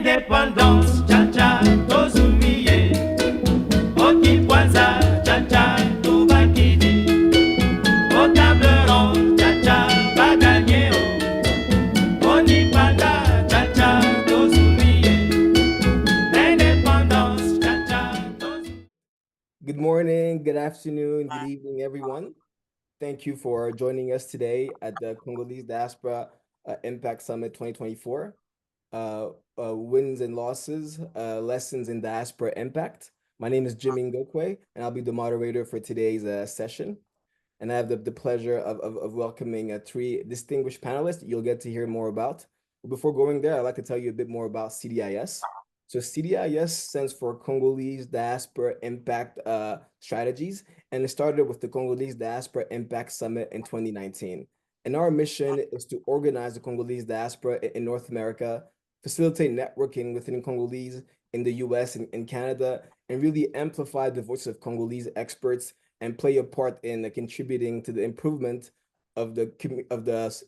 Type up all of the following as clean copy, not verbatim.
Indépendance, cha-cha, tozumiye. Oki kwanza, cha-cha, tubakidi. Au table ronde, cha-cha, baganye. Oni panda, cha-cha, tozumiye. Indépendance, cha-cha, tozumiye. Good morning, good afternoon, good evening, everyone. Thank you for joining us today at the Congolese Diaspora Impact Summit 2024. Wins and losses, lessons in diaspora impact. My name is Jimmy Ngokwe, and I'll be the moderator for today's session. And I have the pleasure of welcoming three distinguished panelists you'll get to hear more about. Before going there, I'd like to tell you a bit more about CDIS. So CDIS stands for Congolese Diaspora Impact Strategies, and it started with the Congolese Diaspora Impact Summit in 2019. And our mission is to organize the Congolese diaspora in North America, facilitate networking within Congolese in the US and Canada, and really amplify the voices of Congolese experts and play a part in contributing to the improvement of the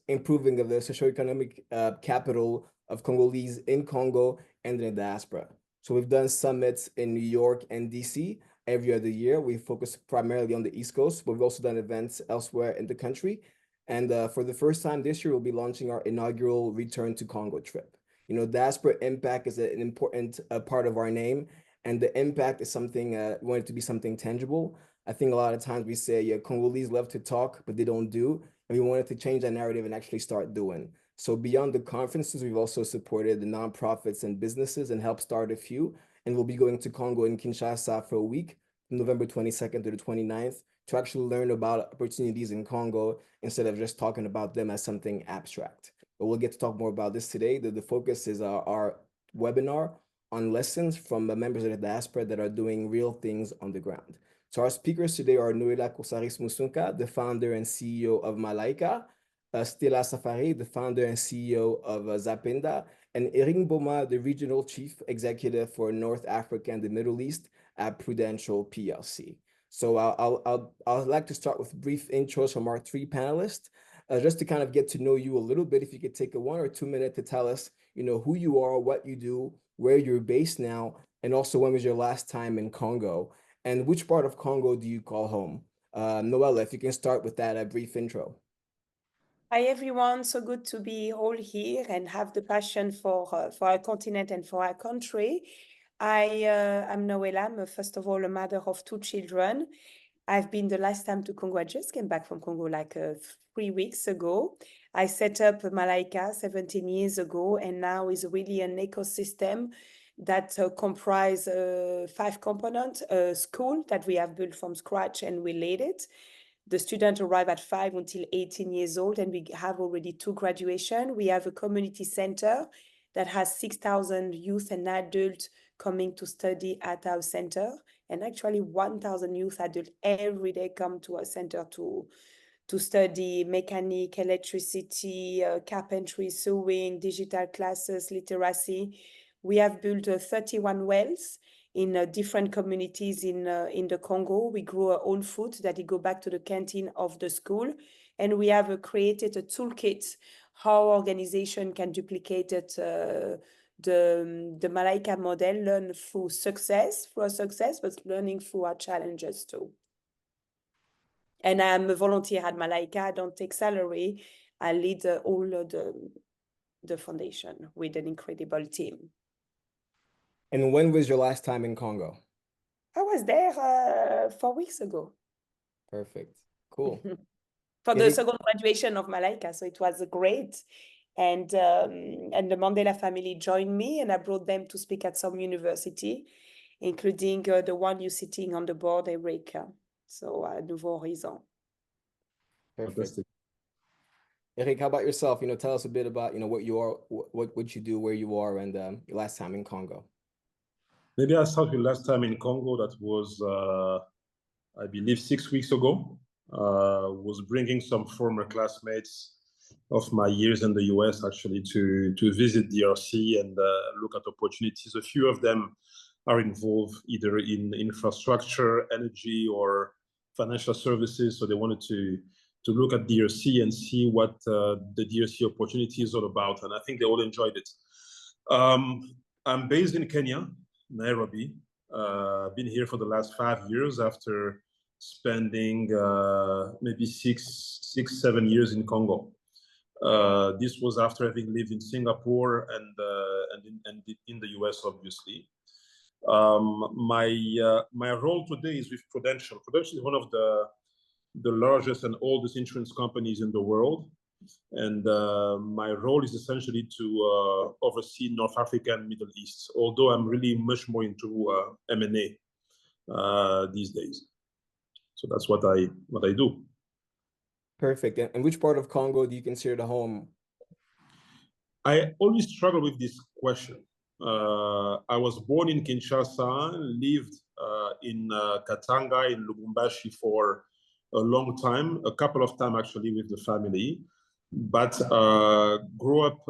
improving of the socioeconomic capital of Congolese in Congo and in the diaspora. So we've done summits in New York and DC every other year. We focus primarily on the East Coast, but we've also done events elsewhere in the country. And for the first time this year, we'll be launching our inaugural Return to Congo trip. You know, diaspora impact is an important part of our name, and the impact is something, we want it to be something tangible. I think a lot of times we say, yeah, Congolese love to talk, but they don't do. And we wanted to change that narrative and actually start doing. So beyond the conferences, we've also supported the nonprofits and businesses and helped start a few. And we'll be going to Congo and Kinshasa for a week, from November 22nd to the 29th, to actually learn about opportunities in Congo instead of just talking about them as something abstract. But we'll get to talk more about this today. The focus is our webinar on lessons from the members of the diaspora that are doing real things on the ground. So our speakers today are Noella Coursaris Musunka, the founder and CEO of Malaika, Stella, the founder and CEO of Zapenda, and Mboma, the regional chief executive for North Africa and the Middle East at Prudential PLC. So I'd like to start with brief intros from our three panelists, just to kind of get to know you a little bit. If you could take a 1 or 2 minute to tell us, you know, who you are, what you do, where you're based now, and also when was your last time in Congo, and which part of Congo do you call home? Noella, if you can start with that brief intro. Hi everyone, so good to be all here and have the passion for our continent and for our country. I'm Noella. I'm first of all a mother of 2 children. I've been the last time to Congo. I just came back from Congo like 3 weeks ago. I set up Malaika 17 years ago, and now is really an ecosystem that comprise 5 components, a school that we have built from scratch and we led it. The students arrive at 5 until 18 years old, and we have already 2 graduations. We have a community center that has 6,000 youth and adults coming to study at our center. And actually 1,000 youth adults every day come to our center to study mechanic, electricity, carpentry, sewing, digital classes, literacy. We have built 31 wells in different communities in the Congo. We grow our own food that go back to the canteen of the school. And we have created a toolkit how organization can duplicate it, the Malaika model, learn through success, but learning through our challenges too. And I'm a volunteer at Malaika. I don't take salary. I lead all the foundation with an incredible team. And when was your last time in Congo? I was there 4 weeks ago. Perfect. Cool. For the second graduation of Malaika, so it was great. And the Mandela family joined me, and I brought them to speak at some university, including the one you're sitting on the board, Eric. So Nouveau Horizon. Perfect. Eric, how about yourself? You know, tell us a bit about, you know, what you are, what you do, where you are, and your last time in Congo. Maybe I'll start with last time in Congo. That was, I believe, 6 weeks ago. Was bringing some former classmates of my years in the US actually to visit DRC and look at opportunities. A few of them are involved either in infrastructure, energy, or financial services. So they wanted to look at DRC and see what the DRC opportunity is all about. And I think they all enjoyed it. I'm based in Kenya, Nairobi. Been here for the last 5 years after spending maybe six, 7 years in Congo. This was after having lived in Singapore and in the US, obviously. My role today is with Prudential. Prudential is one of the largest and oldest insurance companies in the world. And my role is essentially to oversee North Africa and Middle East, although I'm really much more into M&A these days. So that's what I do. Perfect. And which part of Congo do you consider the home? I always struggle with this question. I was born in Kinshasa, lived in Katanga, in Lubumbashi for a long time, a couple of times actually with the family, but grew up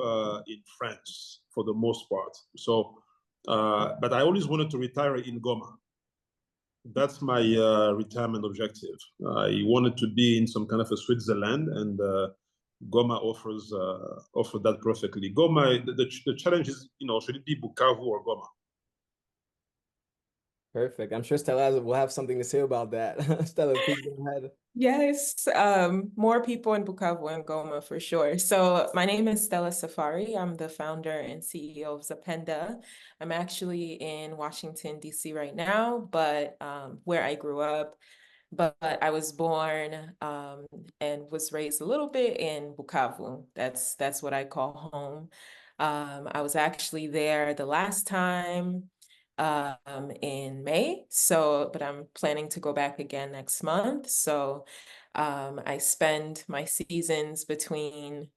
in France for the most part. So, but I always wanted to retire in Goma. That's my retirement objective. I wanted to be in some kind of a Switzerland, and Goma offered that perfectly. Goma, the challenge is, should it be Bukavu or Goma? Perfect. I'm sure Stella will have something to say about that. Stella, please go ahead. Yes, more people in Bukavu and Goma for sure. So my name is Stella Safari. I'm the founder and CEO of Zapenda. I'm actually in Washington, D.C. right now, but where I grew up. But I was born and was raised a little bit in Bukavu. That's what I call home. I was actually there the last time in May. So, but I'm planning to go back again next month. So I spend my seasons between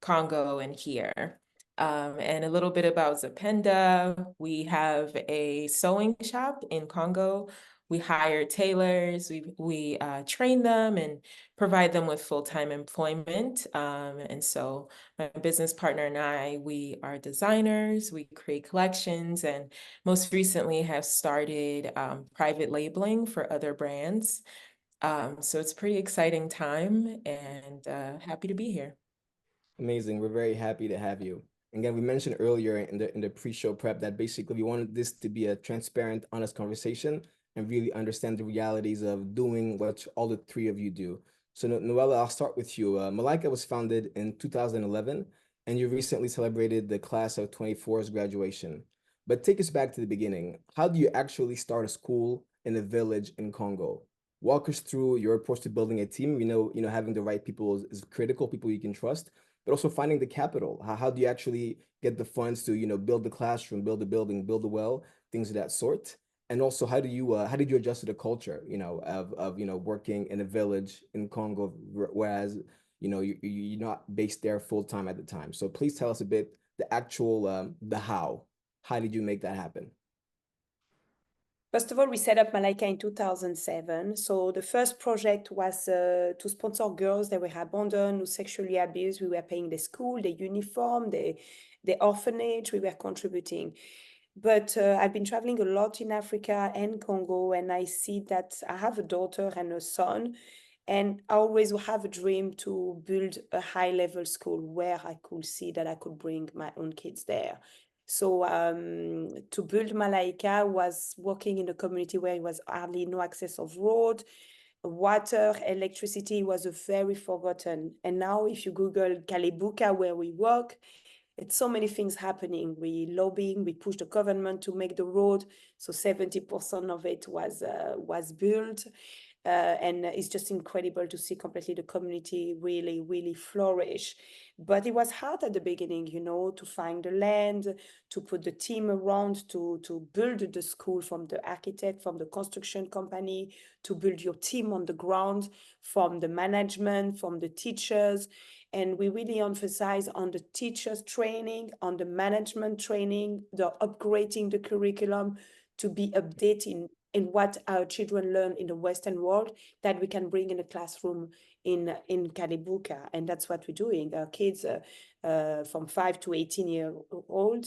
Congo and here. And a little bit about Zapenda. We have a sewing shop in Congo. We hire tailors, we train them and provide them with full-time employment. And so my business partner and I, we are designers, we create collections, and most recently have started private labeling for other brands. So it's a pretty exciting time, and happy to be here. Amazing. We're very happy to have you. Again, we mentioned earlier in the pre-show prep that basically we wanted this to be a transparent, honest conversation and really understand the realities of doing what all the three of you do. So Noella, I'll start with you. Malaika was founded in 2011, and you recently celebrated the class of 24's graduation. But take us back to the beginning. How do you actually start a school in a village in Congo? Walk us through your approach to building a team. We know, having the right people is critical, people you can trust, but also finding the capital. How do you actually get the funds to, build the classroom, build the building, build the well, things of that sort? And also, how did you adjust to the culture, of working in a village in Congo, whereas, you're not based there full time at the time. So please tell us a bit the actual, the how. How did you make that happen? First of all, we set up Malaika in 2007. So the first project was to sponsor girls that were abandoned or sexually abused. We were paying the school, the uniform, the orphanage. We were contributing. But I've been traveling a lot in Africa and Congo, and I see that I have a daughter and a son, and I always have a dream to build a high-level school where I could see that I could bring my own kids there. So to build Malaika was working in a community where it was hardly no access of road, water, electricity was a very forgotten. And now if you Google Kalibuka, where we work, it's so many things happening. We lobbying, we push the government to make the road. So 70% of it was built. And it's just incredible to see completely the community really, really flourish. But it was hard at the beginning, to find the land, to put the team around, to build the school, from the architect, from the construction company, to build your team on the ground, from the management, from the teachers. And we really emphasize on the teachers training, on the management training, the upgrading the curriculum to be updating in what our children learn in the Western world that we can bring in the classroom in Kalibuka. And that's what we're doing. Our kids from 5 to 18 years old,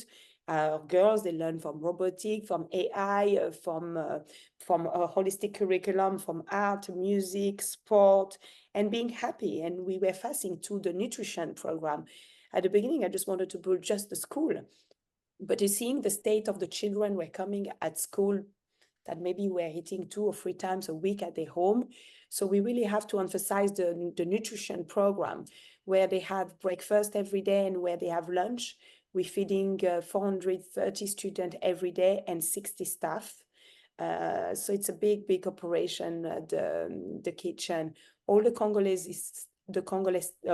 our girls, they learn from robotics, from AI, from a holistic curriculum, from art, music, sport, and being happy. And we were fasting to the nutrition program. At the beginning, I just wanted to build just the school. But you're seeing the state of the children were coming at school that maybe we're eating 2 or 3 times a week at their home. So we really have to emphasize the nutrition program where they have breakfast every day and where they have lunch. We're feeding 430 students every day and 60 staff. So it's a big operation, the kitchen. All the Congolese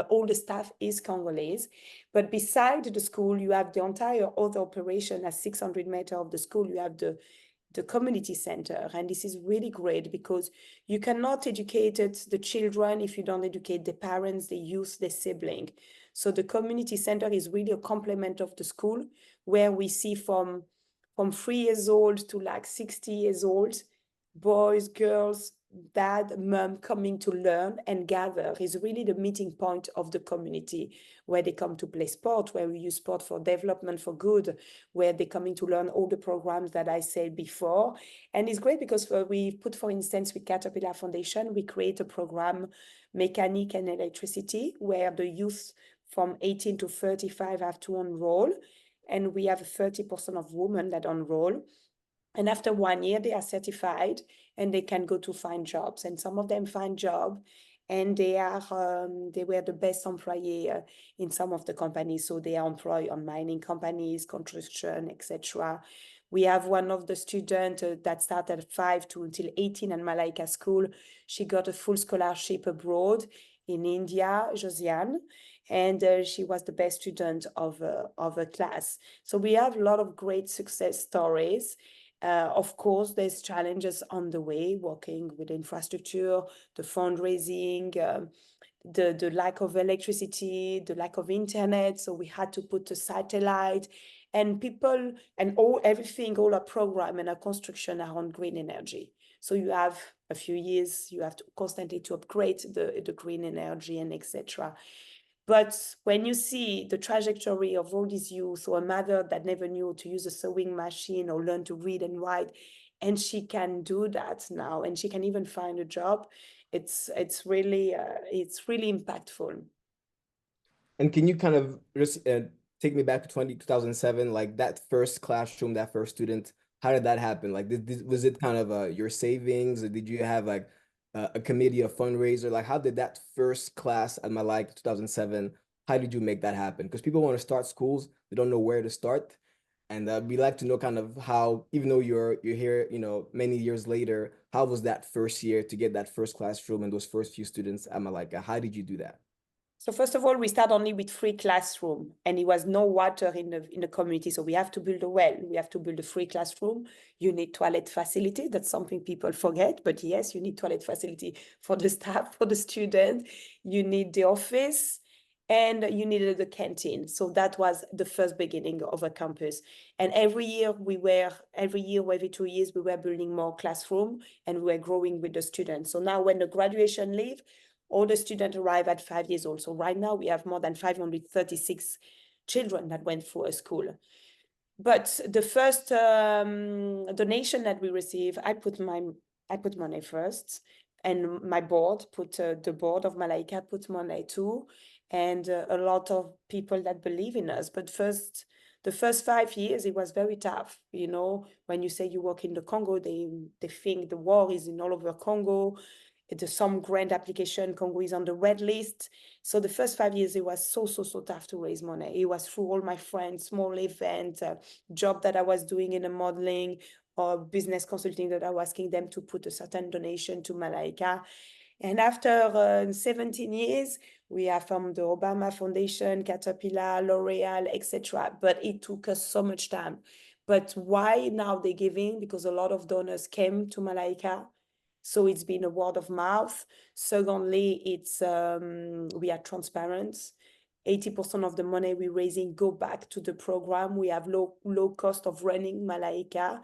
all the staff is Congolese, but beside the school, you have the entire other operation at 600 meters of the school. You have the community center, and this is really great because you cannot educate the children if you don't educate the parents, the youth, the sibling. So the community center is really a complement of the school where we see from 3 years old to like 60 years old, boys, girls, dad, mom coming to learn and gather is really the meeting point of the community where they come to play sport, where we use sport for development for good, where they're coming to learn all the programs that I said before. And it's great because we put, for instance, with Caterpillar Foundation, we create a program, Mechanic and Electricity, where the youth from 18 to 35 have to enroll. And we have 30% of women that enroll. And after 1 year, they are certified and they can go to find jobs. And some of them find job and they were the best employee in some of the companies. So they are employed on mining companies, construction, etc. We have one of the students that started at 5 to until 18 at Malaika school. She got a full scholarship abroad in India, Josiane, and she was the best student of her class. So we have a lot of great success stories. Of course, there's challenges on the way, working with infrastructure, the fundraising, the lack of electricity, the lack of internet. So we had to put a satellite, and people and everything, all our program and our construction are on green energy. So you have a few years, you have to constantly to upgrade the green energy and etc. But when you see the trajectory of all these youth, or a mother that never knew to use a sewing machine or learn to read and write, and she can do that now, and she can even find a job, it's really impactful. And can you kind of just take me back to 2007, like that first classroom, that first student? How did that happen? Like, was it kind of your savings, or did you have like a committee, a fundraiser? Like, how did that first class at Malaika 2007? How did you make that happen? Because people want to start schools, they don't know where to start, and we like to know kind of how, even though you're here, you know, many years later, how was that first year to get that first classroom and those first few students at Malaika? How did you do that? So first of all, we start only with 3 classrooms, and it was no water in the community. So we have to build a well. We have to build a 3 classroom. You need toilet facility. That's something people forget. But yes, you need toilet facility for the staff, for the student. You need the office, and you needed the canteen. So that was the first beginning of a campus. And every 2 years, we were building more classroom, and we were growing with the students. So now when the graduation leave, all the students arrive at 5 years old. So right now we have more than 536 children that went through a school. But the first donation that we receive, I put money first, and my board the board of Malaika put money too, and a lot of people that believe in us. But the first 5 years, it was very tough. You know, when you say you work in the Congo, they think the war is in all over Congo. Some grant application, Congo is on the red list. So the first 5 years, it was so tough to raise money. It was through all my friends, small event, job that I was doing in the modeling or business consulting that I was asking them to put a certain donation to Malaika. And after 17 years, we are from the Obama Foundation, Caterpillar, L'Oreal, etc. But it took us so much time. But why now they're giving? Because a lot of donors came to Malaika. So it's been a word of mouth. Secondly, it's we are transparent. 80% of the money we're raising go back to the program. We have low cost of running Malaika,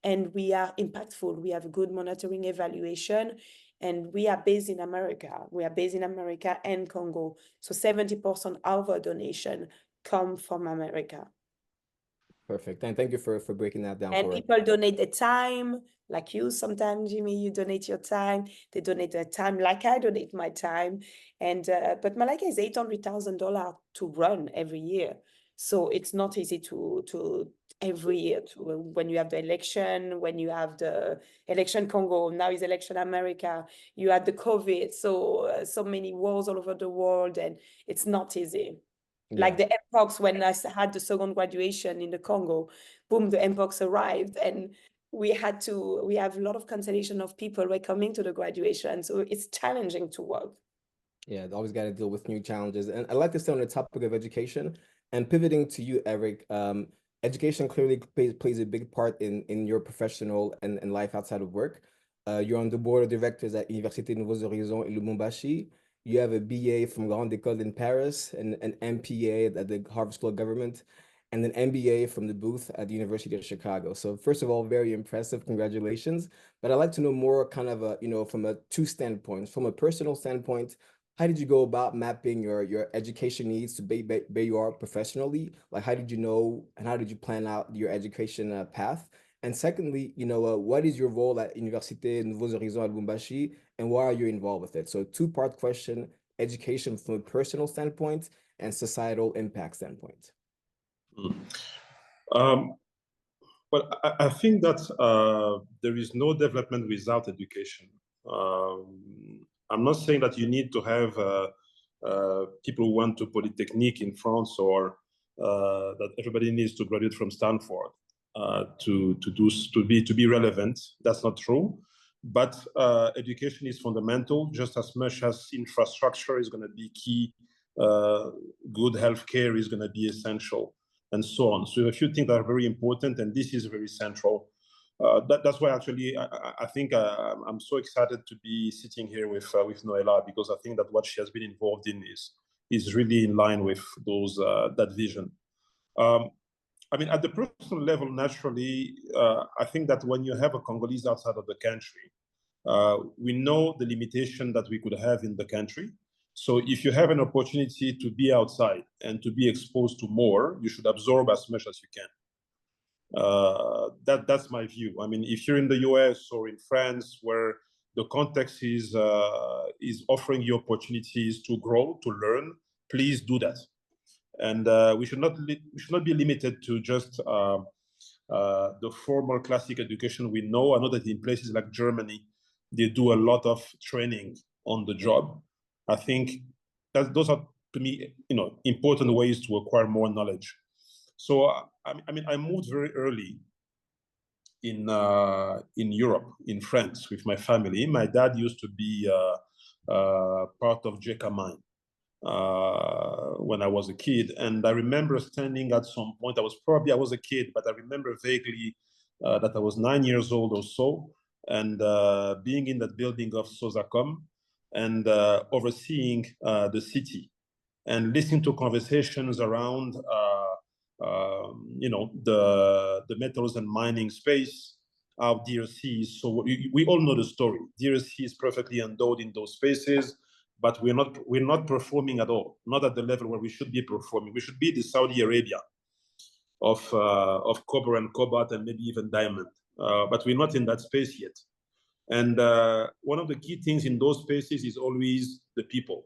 and we are impactful. We have a good monitoring evaluation, and we are based in America. We are based in America and Congo. So 70% of our donation come from America. Perfect. And thank you for breaking that down. And people donate their time, like you sometimes, Jimmy, you donate your time. They donate their time, like I donate my time. And but Malaika is $800,000 to run every year. So it's not easy to every year when you have the election, when you have the election Congo, now is election America, you had the COVID, so many wars all over the world, and it's not easy. Like the mpox, when I had the second graduation in the Congo, boom, the mpox arrived, and we have a lot of cancellation of people who are coming to the graduation, so it's challenging to work. Yeah, always got to deal with new challenges. And I'd like to stay on the topic of education and pivoting to you, Eric. Education clearly plays a big part in your professional and life outside of work. You're on the board of directors at Université Nouveaux Horizons in Lubumbashi. You have a BA from Grande École in Paris, and an MPA at the Harvard School of Government, and an MBA from the Booth at the University of Chicago. So first of all, very impressive. Congratulations. But I'd like to know more kind of, from two standpoints. From a personal standpoint, how did you go about mapping your education needs to where you are professionally? Like, how did you know and how did you plan out your education path? And secondly, what is your role at Université Nouveaux Horizons at Lubumbashi, and why are you involved with it? So two-part question: education from a personal standpoint and societal impact standpoint. Well, I think that there is no development without education. I'm not saying that you need to have people who went to Polytechnique in France, or that everybody needs to graduate from Stanford to be relevant. That's not true. But education is fundamental, just as much as infrastructure is going to be key. Good healthcare is going to be essential, and so on. So a few things that are very important, and this is very central. That's why actually I think I'm so excited to be sitting here with Noella, because I think that what she has been involved in is really in line with that vision. I mean, at the personal level, naturally, I think that when you have a Congolese outside of the country, we know the limitation that we could have in the country. So if you have an opportunity to be outside and to be exposed to more, you should absorb as much as you can. That's my view. I mean, if you're in the US or in France, where the context is offering you opportunities to grow, to learn, please do that. And we should not be limited to just the formal classic education we know. I know that in places like Germany, they do a lot of training on the job. I think that those are, to me, important ways to acquire more knowledge. So I mean, I moved very early in Europe, in France, with my family. My dad used to be part of JK Mine when I was a kid, and I remember standing at some point. I was a kid, but I remember vaguely that I was 9 years old or so, and being in that building of Sozacom and overseeing the city and listening to conversations around the metals and mining space, our DRC. So we all know the story. DRC is perfectly endowed in those spaces, but we're not performing at all, not at the level where we should be performing. We should be the Saudi Arabia of copper and cobalt and maybe even diamond, but we're not in that space yet. And one of the key things in those spaces is always the people.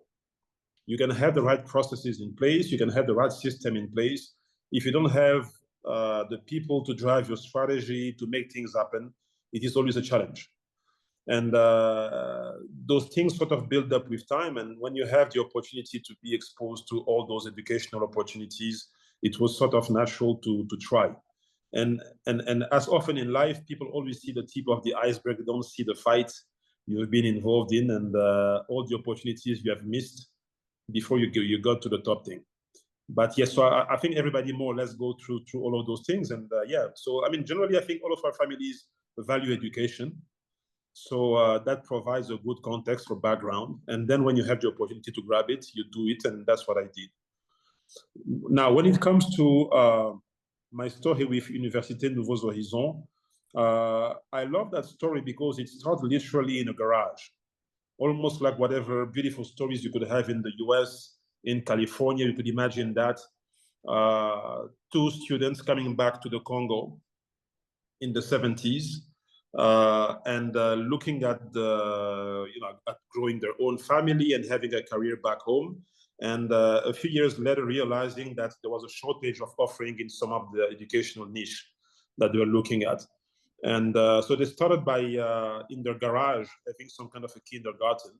You can have the right processes in place, you can have the right system in place. If you don't have the people to drive your strategy, to make things happen, it is always a challenge. And those things sort of build up with time. And when you have the opportunity to be exposed to all those educational opportunities, it was sort of natural to try. And as often in life, people always see the tip of the iceberg. They don't see the fight you've been involved in and all the opportunities you have missed before you got to the top thing. But yes, so I think everybody more or less go through all of those things. And yeah, so I mean, generally, I think all of our families value education. So that provides a good context for background. And then when you have the opportunity to grab it, you do it. And that's what I did. Now, when it comes to my story with Université Nouveaux Horizons, I love that story because it started literally in a garage, almost like whatever beautiful stories you could have in the US, in California. You could imagine that two students coming back to the Congo in the 70s and looking at at growing their own family and having a career back home. and a few years later realizing that there was a shortage of offering in some of the educational niche that they were looking at. And so they started by, in their garage, having some kind of a kindergarten.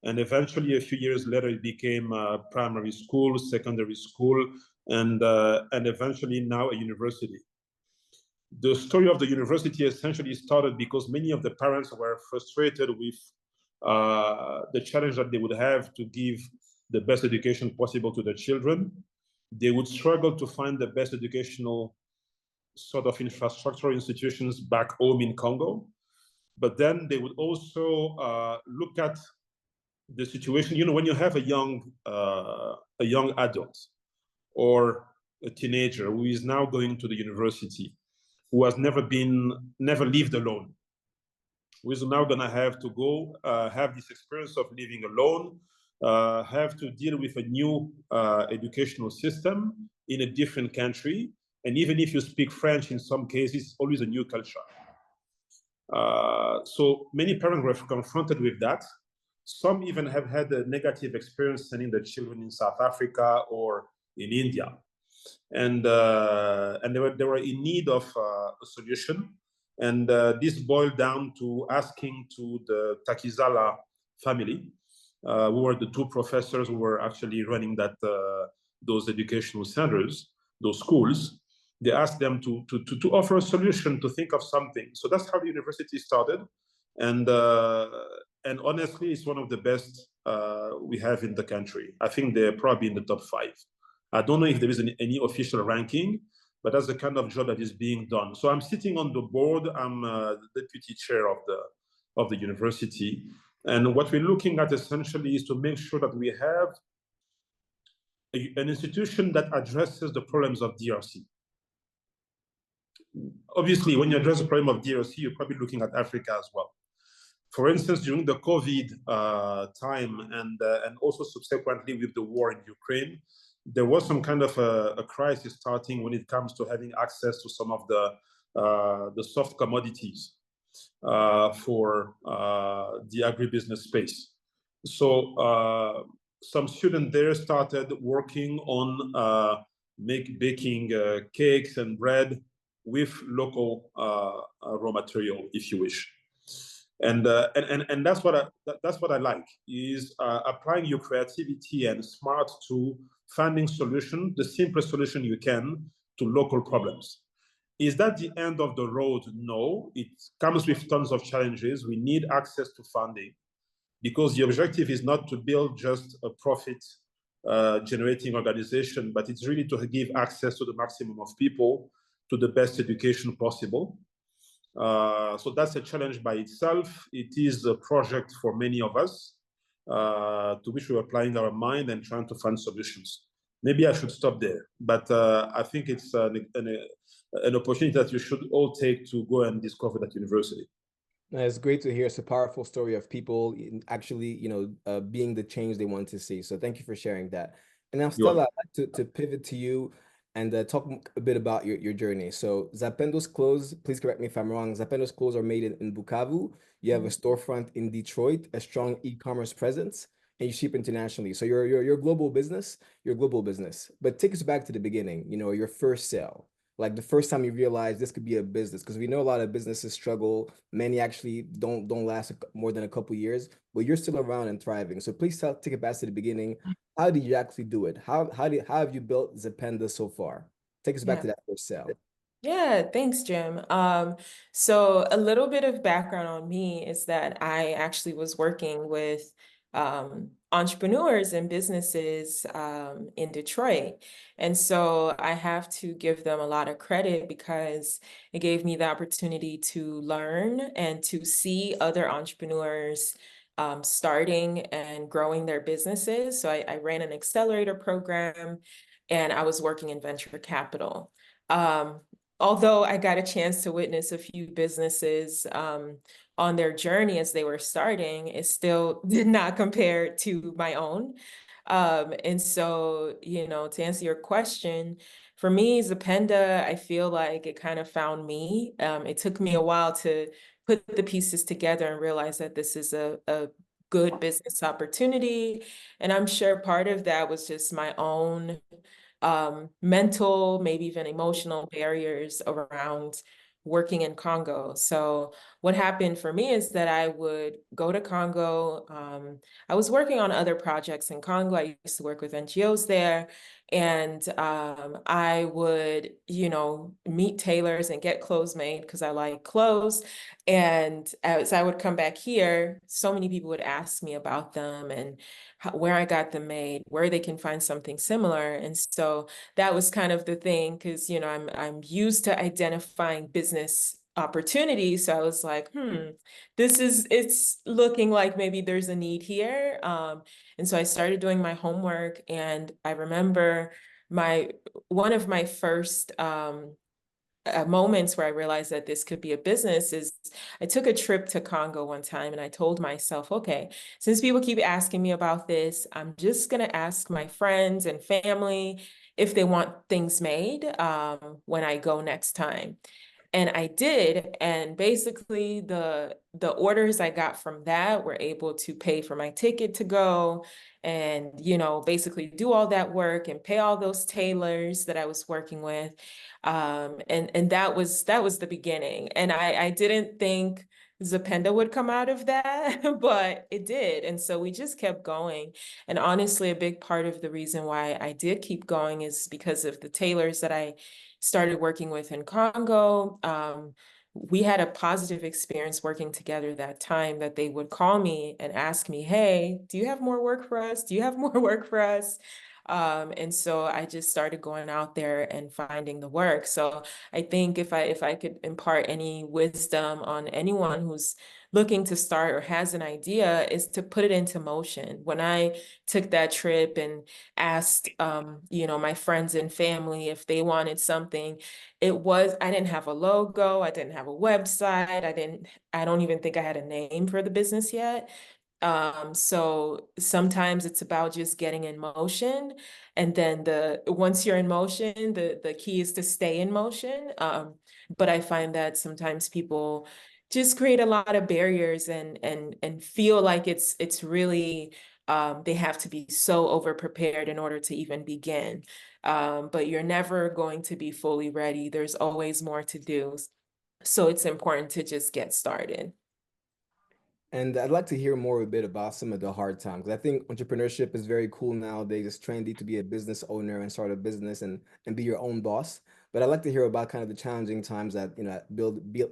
And eventually, a few years later, it became primary school, secondary school, and eventually now a university. The story of the university essentially started because many of the parents were frustrated with the challenge that they would have to give the best education possible to their children. They would struggle to find the best educational sort of infrastructure institutions back home in Congo. But then they would also look at the situation. You know, when you have a young adult or a teenager who is now going to the university, who has never lived alone, who is now going to have to go have this experience of living alone, have to deal with a new educational system in a different country. And even if you speak French, in some cases, it's always a new culture. So many parents were confronted with that. Some even have had a negative experience sending their children in South Africa or in India. And they were in need of a solution. And this boiled down to asking to the Takizala family, who were the two professors who were actually running those educational centers, those schools. They asked them to offer a solution, to think of something. So that's how the university started. And honestly, it's one of the best we have in the country. I think they're probably in the top 5. I don't know if there is any official ranking, but that's the kind of job that is being done. So I'm sitting on the board. I'm the deputy chair of the university. And what we're looking at essentially is to make sure that we have an institution that addresses the problems of DRC. Obviously, when you address the problem of DRC, you're probably looking at Africa as well. For instance, during the COVID time and also subsequently with the war in Ukraine, there was some kind of a crisis starting when it comes to having access to some of the soft commodities for the agribusiness space. So some students there started working on baking cakes and bread with local raw material, if you wish. And that's what I like, is applying your creativity and smart to finding solution, the simplest solution you can to local problems. Is that the end of the road? No, it comes with tons of challenges. We need access to funding, because the objective is not to build just a profit generating organization, but it's really to give access to the maximum of people to the best education possible. So that's a challenge by itself. It is a project for many of us, to which we're applying our mind and trying to find solutions. Maybe I should stop there, but I think it's an opportunity that you should all take to go and discover that university. It's great to hear. It's a powerful story of people actually, being the change they want to see. So thank you for sharing that. And now, Stella, I'd like to pivot to you and talk a bit about your journey. So Zapenda's clothes, please correct me if I'm wrong, Zapenda's clothes are made in Bukavu. You have a storefront in Detroit, a strong e-commerce presence, and you ship internationally. So you're global business, But take us back to the beginning, your first sale. Like the first time you realized this could be a business, because we know a lot of businesses struggle. Many actually don't last more than a couple of years, but you're still around and thriving. So please take it back to the beginning. How did you actually do it? How have you built Zapenda so far? Take us back to that first sale. Yeah, thanks, Jim. So a little bit of background on me is that I actually was working with entrepreneurs and businesses in Detroit. And so I have to give them a lot of credit, because it gave me the opportunity to learn and to see other entrepreneurs starting and growing their businesses. So I ran an accelerator program, and I was working in venture capital. Although I got a chance to witness a few businesses on their journey as they were starting, it still did not compare to my own. And so, to answer your question, for me, Zapenda, I feel like it kind of found me. It took me a while to put the pieces together and realize that this is a good business opportunity. And I'm sure part of that was just my own mental, maybe even emotional barriers around working in Congo. So what happened for me is that I would go to Congo. I was working on other projects in Congo. I used to work with NGOs there. And I would, meet tailors and get clothes made because I like clothes. And as I would come back here, so many people would ask me about them and where I got them made, where they can find something similar. And so that was kind of the thing, because I'm used to identifying business opportunities. So I was like, it's looking like maybe there's a need here. And so I started doing my homework, and I remember one of my first moments where I realized that this could be a business is I took a trip to Congo one time, and I told myself, okay, since people keep asking me about this, I'm just going to ask my friends and family if they want things made when I go next time. And I did, and basically the orders I got from that were able to pay for my ticket to go and, basically do all that work and pay all those tailors that I was working with. And that was the beginning. And I didn't think Zapenda would come out of that, but it did. And so we just kept going. And honestly, a big part of the reason why I did keep going is because of the tailors that I started working with in Congo. We had a positive experience working together that time, that they would call me and ask me, hey, do you have more work for us? Do you have more work for us? And so I just started going out there and finding the work. So I think if I could impart any wisdom on anyone who's looking to start or has an idea, is to put it into motion. When I took that trip and asked, my friends and family if they wanted something, I didn't have a logo, I didn't have a website, I don't even think I had a name for the business yet. So sometimes it's about just getting in motion, and then once you're in motion, the key is to stay in motion. But I find that sometimes people just create a lot of barriers and feel like it's really they have to be so over prepared in order to even begin. But you're never going to be fully ready. There's always more to do. So it's important to just get started. And I'd like to hear more a bit about some of the hard times. I think entrepreneurship is very cool nowadays. It's trendy to be a business owner and start a business and be your own boss. But I'd like to hear about kind of the challenging times that,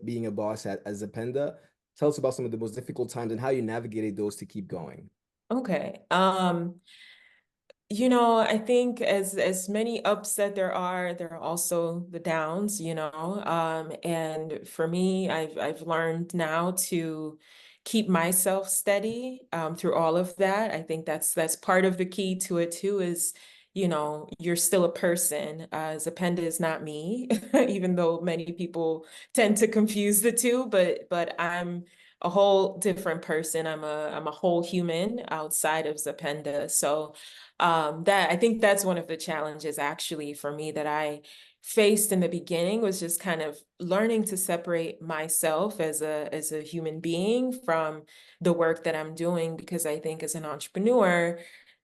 being a boss at Zapenda. Tell us about some of the most difficult times and how you navigated those to keep going. Okay. I think as many ups that there are also the downs, and for me, I've learned now to keep myself steady through all of that. I think that's part of the key to it too, is, you're still a person. Zapenda is not me, even though many people tend to confuse the two, but I'm a whole different person. I'm a whole human outside of Zapenda. So that I think that's one of the challenges actually for me that I faced in the beginning, was just kind of learning to separate myself as a human being from the work that I'm doing, because I think as an entrepreneur,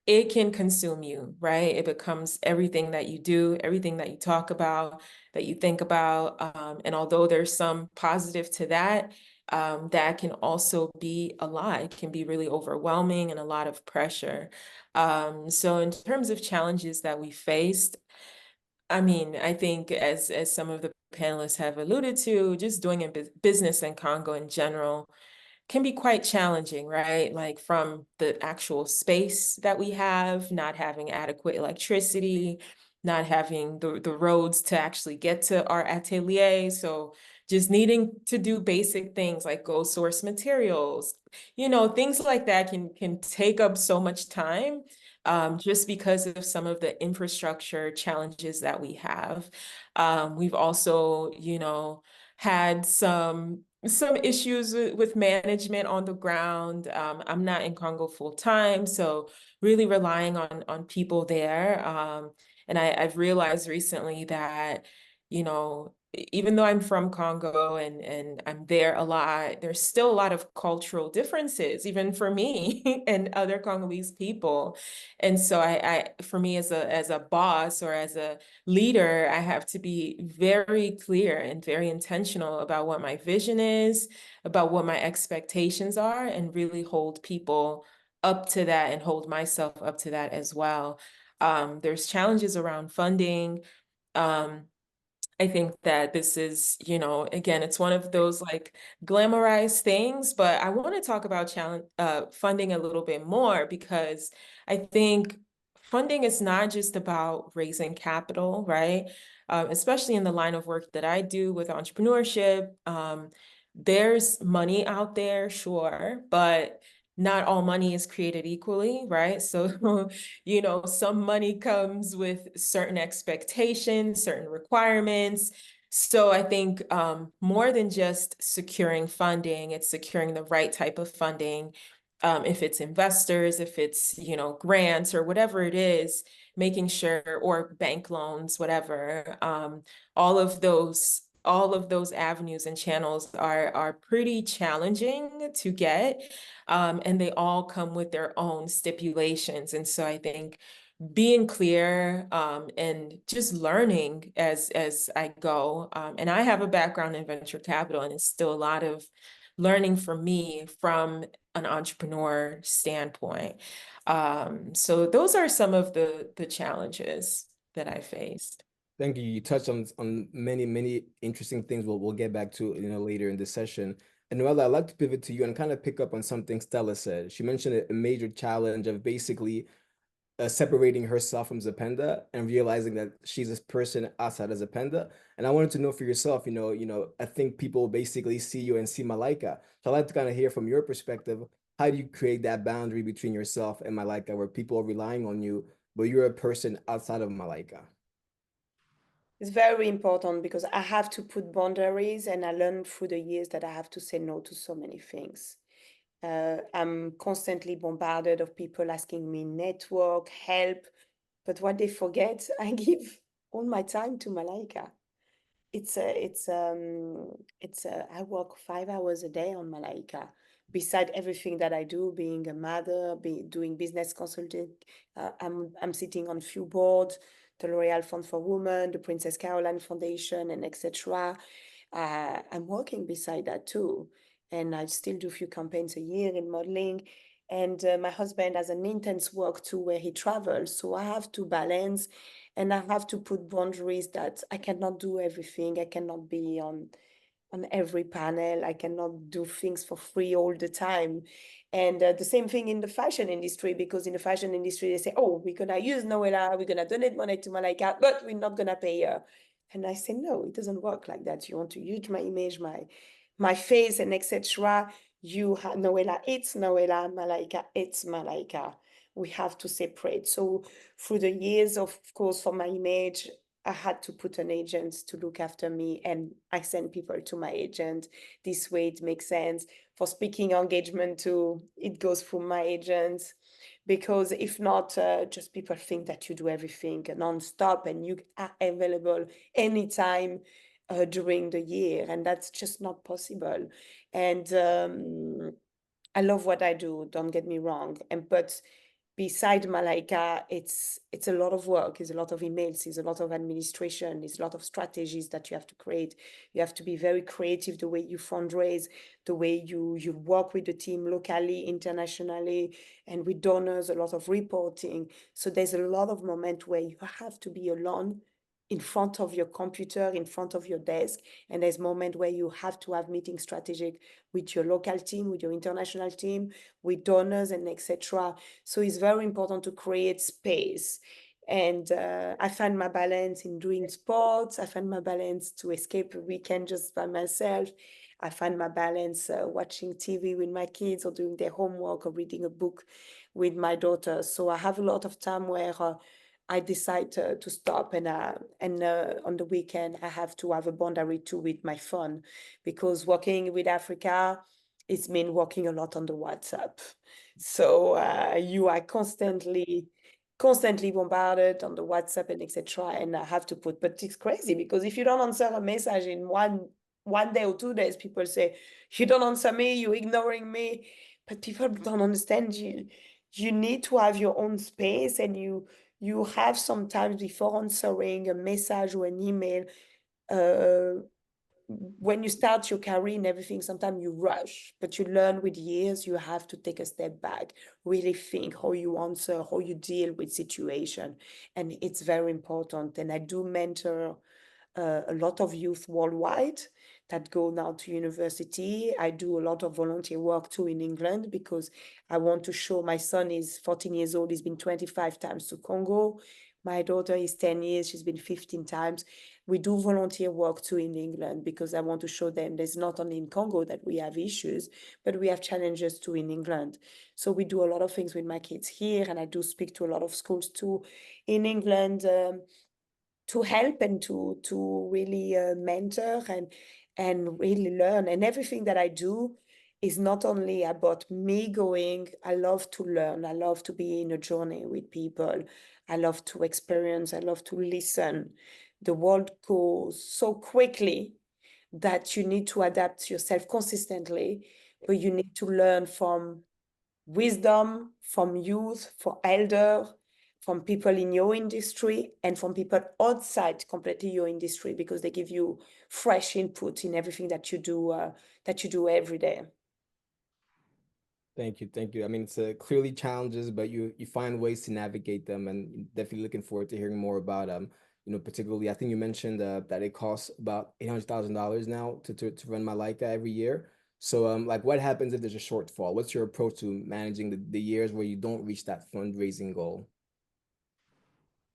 it can consume you, right? It becomes everything that you do, everything that you talk about, that you think about. And although there's some positive to that, that can also be a lot. It can be really overwhelming and a lot of pressure. So in terms of challenges that we faced, I mean, I think as some of the panelists have alluded to, just doing a business in Congo in general can be quite challenging, right? Like from the actual space that we have, not having adequate electricity, not having the roads to actually get to our atelier. So just needing to do basic things like go source materials, things like that can take up so much time, just because of some of the infrastructure challenges that we have. We've also, had some issues with management on the ground. I'm not in Congo full time, so really relying on people there. And I've realized recently that, even though I'm from Congo and I'm there a lot, there's still a lot of cultural differences, even for me and other Congolese people. And so for me as a boss or as a leader, I have to be very clear and very intentional about what my vision is, about what my expectations are, and really hold people up to that and hold myself up to that as well. There's challenges around funding. I think that this is, again, it's one of those like glamorized things, but I want to talk about funding a little bit more, because I think funding is not just about raising capital, right? Especially in the line of work that I do with entrepreneurship. There's money out there, sure, but not all money is created equally, right? So, some money comes with certain expectations, certain requirements. So I think more than just securing funding, it's securing the right type of funding. If it's investors, if it's, grants or whatever it is, making sure, or bank loans, whatever, all of those avenues and channels are pretty challenging to get. And they all come with their own stipulations. And so I think being clear and just learning as I go. And I have a background in venture capital, and it's still a lot of learning for me from an entrepreneur standpoint. So those are some of the challenges that I faced. Thank you. You touched on many interesting things we'll get back to later in this session. And Noella, I'd like to pivot to you and kind of pick up on something Stella said. She mentioned a major challenge of basically separating herself from Zapenda and realizing that she's a person outside of Zapenda. And I wanted to know for yourself, I think people basically see you and see Malaika. So I'd like to kind of hear from your perspective, how do you create that boundary between yourself and Malaika, where people are relying on you, but you're a person outside of Malaika? It's very important because I have to put boundaries, and I learned through the years that I have to say no to so many things. I'm constantly bombarded of people asking me network, help, but what they forget, I give all my time to Malaika. I work 5 hours a day on Malaika. Beside everything that I do, being a mother, doing business consulting, I'm sitting on few boards, the L'Oreal Fund for Women, the Princess Caroline Foundation, and etc. I'm working beside that too, and I still do a few campaigns a year in modeling. And my husband has an intense work too, where he travels, so I have to balance. And I have to put boundaries that I cannot do everything. I cannot be on every panel. I cannot do things for free all the time. And the same thing in the fashion industry, because in the fashion industry, they say, oh, we're going to use Noella, we're going to donate money to Malaika, but we're not going to pay her. And I say, no, it doesn't work like that. You want to use my image, my face, and etc. You have Noella, it's Noella, Malaika, it's Malaika. We have to separate. So through the years, of course, for my image, I had to put an agent to look after me, and I send people to my agent. This way it makes sense. For speaking engagement too, it goes through my agent, because if not, just people think that you do everything non-stop and you are available anytime during the year, and that's just not possible. And I love what I do, don't get me wrong, but beside Malaika, it's a lot of work, it's a lot of emails, it's a lot of administration, it's a lot of strategies that you have to create. You have to be very creative, the way you fundraise, the way you work with the team locally, internationally, and with donors, a lot of reporting. So there's a lot of moment where you have to be alone in front of your computer, in front of your desk, and there's moment where you have to have meeting strategic with your local team, with your international team, with donors, and etc. So it's very important to create space. And I find my balance in doing sports. I find my balance to escape a weekend just by myself. I find my balance watching TV with my kids, or doing their homework, or reading a book with my daughter. So I have a lot of time where I decide to stop, and on the weekend I have to have a boundary too with my phone, because working with Africa, it's mean working a lot on the WhatsApp. So you are constantly constantly bombarded on the WhatsApp and etc. And I have to put, but it's crazy because if you don't answer a message in one day or 2 days, people say, you don't answer me, you're ignoring me. But people don't understand you. You need to have your own space, and you have sometimes before answering a message or an email, when you start your career and everything, sometimes you rush, but you learn with years. You have to take a step back, really think how you answer, how you deal with situation. And it's very important. And I do mentor a lot of youth worldwide that go now to university. I do a lot of volunteer work too in England because I want to show. My son is 14 years old. He's been 25 times to Congo. My daughter is 10 years. She's been 15 times. We do volunteer work too in England because I want to show them there's not only in Congo that we have issues, but we have challenges too in England. So we do a lot of things with my kids here, and I do speak to a lot of schools too in England, to help and to really mentor and really learn. And everything that I do is not only about me going. I love to learn. I love to be in a journey with people. I love to experience. I love to listen. The world goes so quickly that you need to adapt yourself consistently, but you need to learn from wisdom, from youth, from elder, from people in your industry, and from people outside completely your industry, because they give you fresh input in everything that you do every day. Thank you. I mean, it's clearly challenges, but you find ways to navigate them, and definitely looking forward to hearing more about particularly, I think you mentioned that it costs about $800,000 now to run Malaika every year. So like, what happens if there's a shortfall? What's your approach to managing the years where you don't reach that fundraising goal?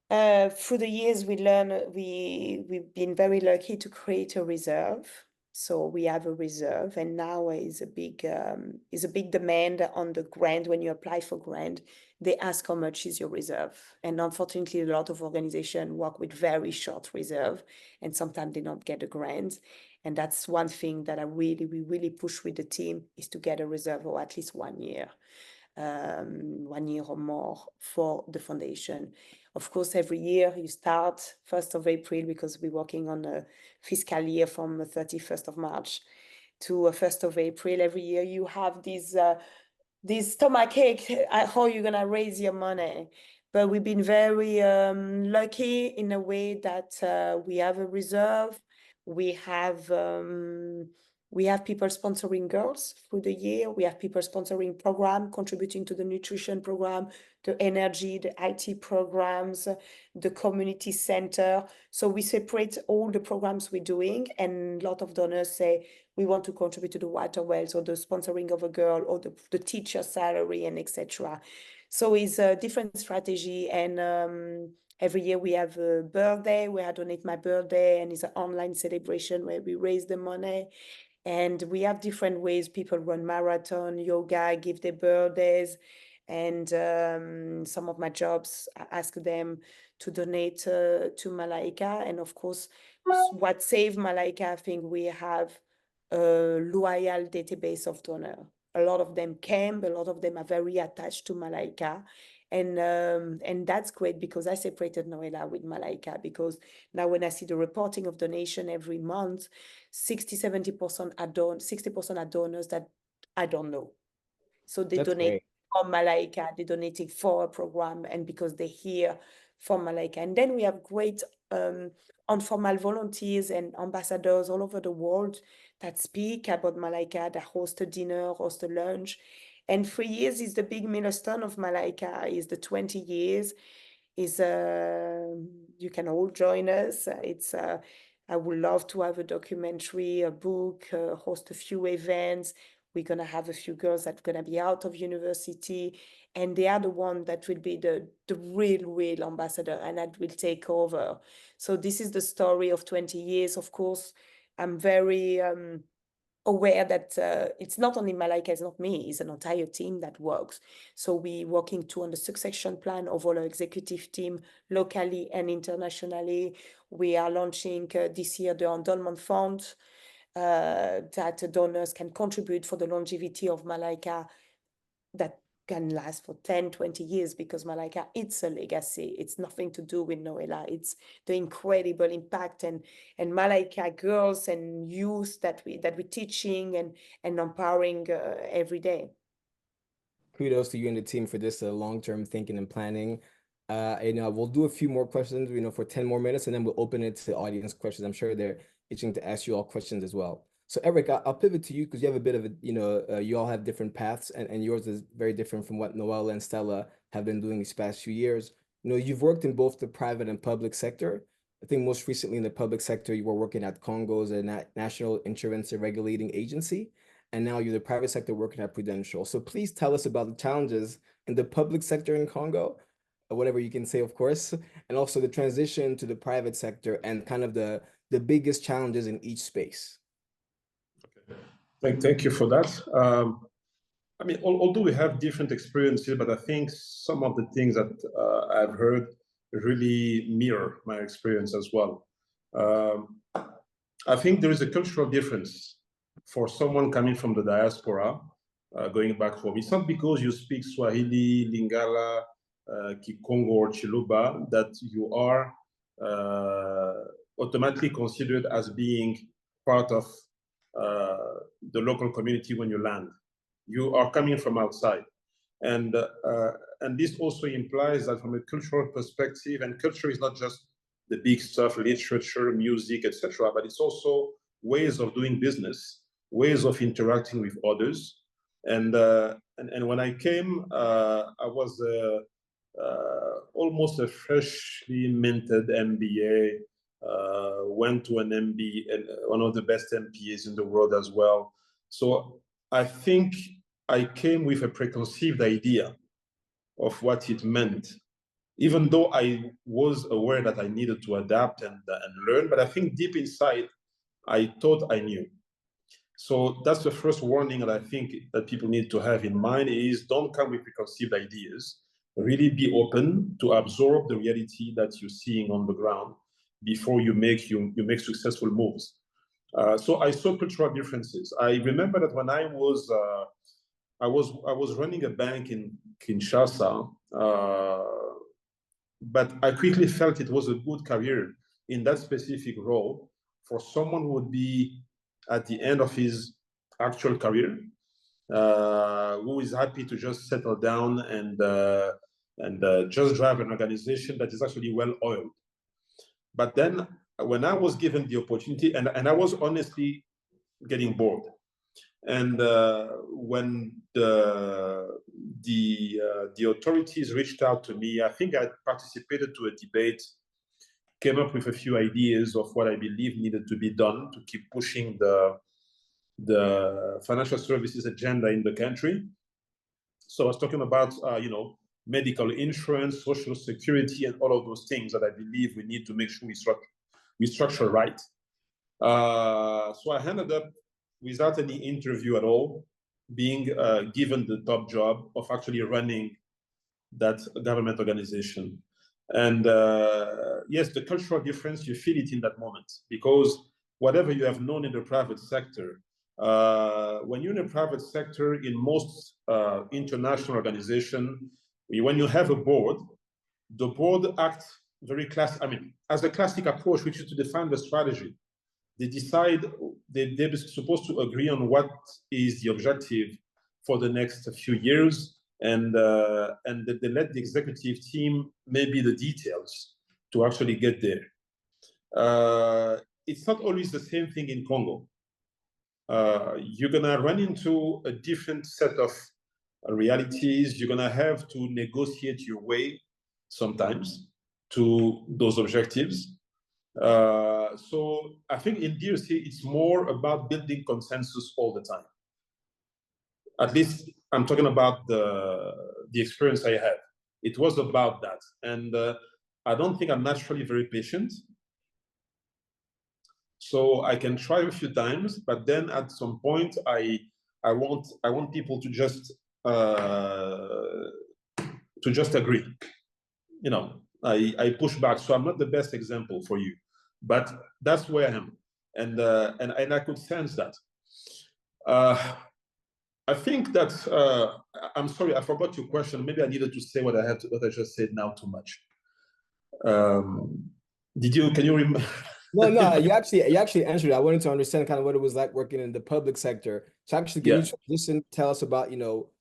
Through the years, we've been very lucky to create a reserve. So we have a reserve, and now is a big demand on the grant. When you apply for grant, they ask how much is your reserve. And unfortunately, a lot of organizations work with very short reserve, and sometimes they don't get a grant. And that's one thing that we really push with the team, is to get a reserve, or at least 1 year. 1 year or more for the foundation. Of course, every year you start 1st of April, because we're working on a fiscal year from the 31st of March to 1st of April. Every year you have these stomachache, how you're gonna raise your money. But we've been very lucky in a way that we have a reserve. We have people sponsoring girls through the year. We have people sponsoring program, contributing to the nutrition program, the energy, the IT programs, the community center. So we separate all the programs we're doing, and a lot of donors say, we want to contribute to the water wells, or the sponsoring of a girl, or the teacher salary, and etc. So it's a different strategy. And every year we have a birthday where I donate my birthday, and it's an online celebration where we raise the money. And we have different ways. People run marathon, yoga, give their birthdays. And some of my jobs, I ask them to donate to Malaika. And of course, what saved Malaika, I think we have a loyal database of donors. A lot of them came, a lot of them are very attached to Malaika. And that's great, because I separated Noella with Malaika, because now when I see the reporting of donation every month, 60-70% are 60% are donors that I don't know. So they donate for Malaika, they donating for a program, and because they hear from Malaika. And then we have great informal volunteers and ambassadors all over the world that speak about Malaika, that host a dinner, host a lunch. And 3 years is the big milestone of Malaika, is the 20 years. You can all join us. I would love to have a documentary, a book, host a few events. We're going to have a few girls that are going to be out of university, and they are the one that will be the real ambassador, and that will take over. So this is the story of 20 years. Of course, I'm very aware that it's not only Malaika, it's not me, it's an entire team that works. So we're working too on the succession plan of all our executive team, locally and internationally. We are launching this year the endowment fund that donors can contribute for the longevity of Malaika, that can last for 10, 20 years, because Malaika, it's a legacy. It's nothing to do with Noella. It's the incredible impact and Malaika girls and youth that we're teaching and empowering every day. Kudos to you and the team for this long-term thinking and planning. We'll do a few more questions, for 10 more minutes, and then we'll open it to audience questions. I'm sure they're itching to ask you all questions as well. So Eric, I'll pivot to you because you have a bit of a, you all have different paths, and yours is very different from what Noella and Stella have been doing these past few years. You've worked in both the private and public sector. I think most recently in the public sector, you were working at Congo as a National Insurance and Regulating Agency, and now you're the private sector working at Prudential. So please tell us about the challenges in the public sector in Congo, whatever you can say, of course, and also the transition to the private sector and kind of the biggest challenges in each space. Thank you for that. I mean, although we have different experiences, but I think some of the things that I've heard really mirror my experience as well. I think there is a cultural difference for someone coming from the diaspora, going back home. It's not because you speak Swahili, Lingala, Kikongo, or Chiluba that you are automatically considered as being part of the local community when you land. You are coming from outside, and this also implies that from a cultural perspective, and culture is not just the big stuff, literature, music, etc., but it's also ways of doing business, ways of interacting with others. And when I came, I was almost a freshly minted MBA. Went to an MBA, one of the best MBAs in the world as well. So I think I came with a preconceived idea of what it meant, even though I was aware that I needed to adapt and learn. But I think deep inside, I thought I knew. So that's the first warning that I think that people need to have in mind is don't come with preconceived ideas. Really be open to absorb the reality that you're seeing on the ground before you make successful moves. So I saw cultural differences. I remember that when I was running a bank in Kinshasa, but I quickly felt it was a good career in that specific role for someone who would be at the end of his actual career, who is happy to just settle down and just drive an organization that is actually well-oiled. But then when I was given the opportunity, and I was honestly getting bored, and when the authorities reached out to me, I think I participated to a debate, came up with a few ideas of what I believe needed to be done to keep pushing the financial services agenda in the country. So I was talking about, medical insurance, social security, and all of those things that I believe we need to make sure we structure right. So I ended up, without any interview at all, being given the top job of actually running that government organization. And yes, the cultural difference, you feel it in that moment, because whatever you have known in the private sector, when you're in the private sector, in most international organizations, when you have a board, the board acts very as a classic approach, which is to define the strategy. They decide, they're supposed to agree on what is the objective for the next few years, and they let the executive team maybe the details to actually get there. It's not always the same thing in Congo. You're gonna run into a different set of realities. You're gonna have to negotiate your way sometimes to those objectives. So I think in DRC, it's more about building consensus all the time. At least I'm talking about the experience I had. It was about that. And I don't think I'm naturally very patient. So I can try a few times, but then at some point, I want people to just agree. I push back. So I'm not the best example for you, but that's where I am, and I could sense that. I think that I'm sorry, I forgot your question. Maybe I needed to say what I just said now too much. Can you remember? No, you actually answered it. I wanted to understand kind of what it was like working in the public sector. So actually, can you transition, tell us about,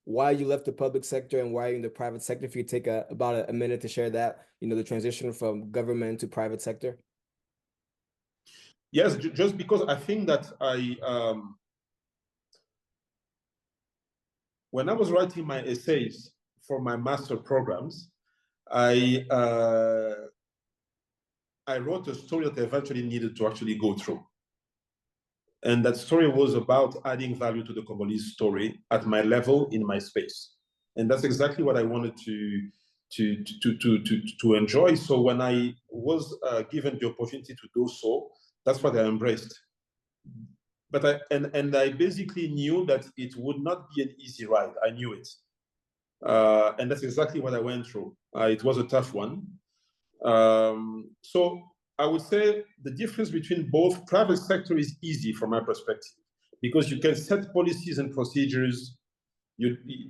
why you left the public sector and why you're in the private sector? If you take about a minute to share that, the transition from government to private sector. Yes, just because I think that when I was writing my essays for my master programs, I wrote a story that I eventually needed to actually go through. And that story was about adding value to the Congolese story at my level in my space. And that's exactly what I wanted to enjoy. So when I was given the opportunity to do so, that's what I embraced. But I basically knew that it would not be an easy ride. I knew it. And that's exactly what I went through. It was a tough one. So I would say the difference between both private sector is easy from my perspective, because you can set policies and procedures.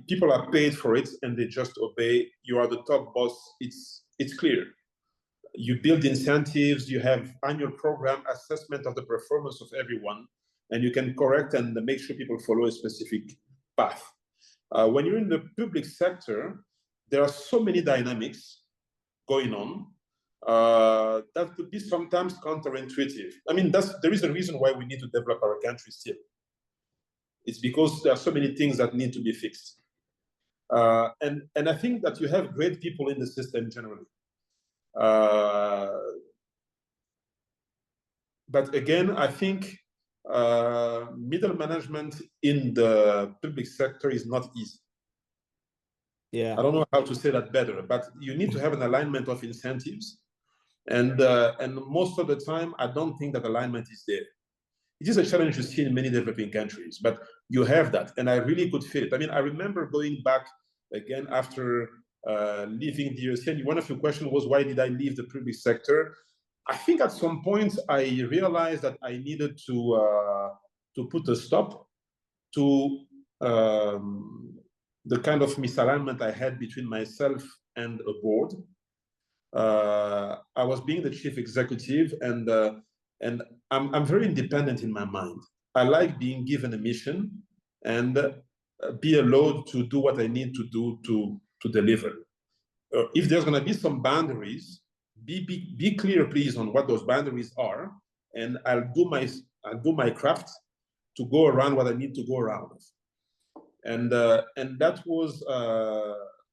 People are paid for it and they just obey. You are the top boss. It's clear. You build incentives, you have annual program assessment of the performance of everyone, and you can correct and make sure people follow a specific path. When you're in the public sector, there are so many dynamics going on that could be sometimes counterintuitive. I mean, there is a reason why we need to develop our country still. It's because there are so many things that need to be fixed. And I think that you have great people in the system generally. But again, I think middle management in the public sector is not easy. Yeah. I don't know how to say that better, but you need to have an alignment of incentives. And most of the time, I don't think that alignment is there. It is a challenge you see in many developing countries, but you have that. And I really could feel it. I mean, I remember going back again after leaving DRC, and one of your questions was, why did I leave the public sector? I think at some point I realized that I needed to put a stop to the kind of misalignment I had between myself and a board. I was being the chief executive, and I'm very independent in my mind. I like being given a mission and be allowed to do what I need to do to deliver. If there's going to be some boundaries, be clear, please, on what those boundaries are, and I'll do my craft to go around what I need to go around. And that was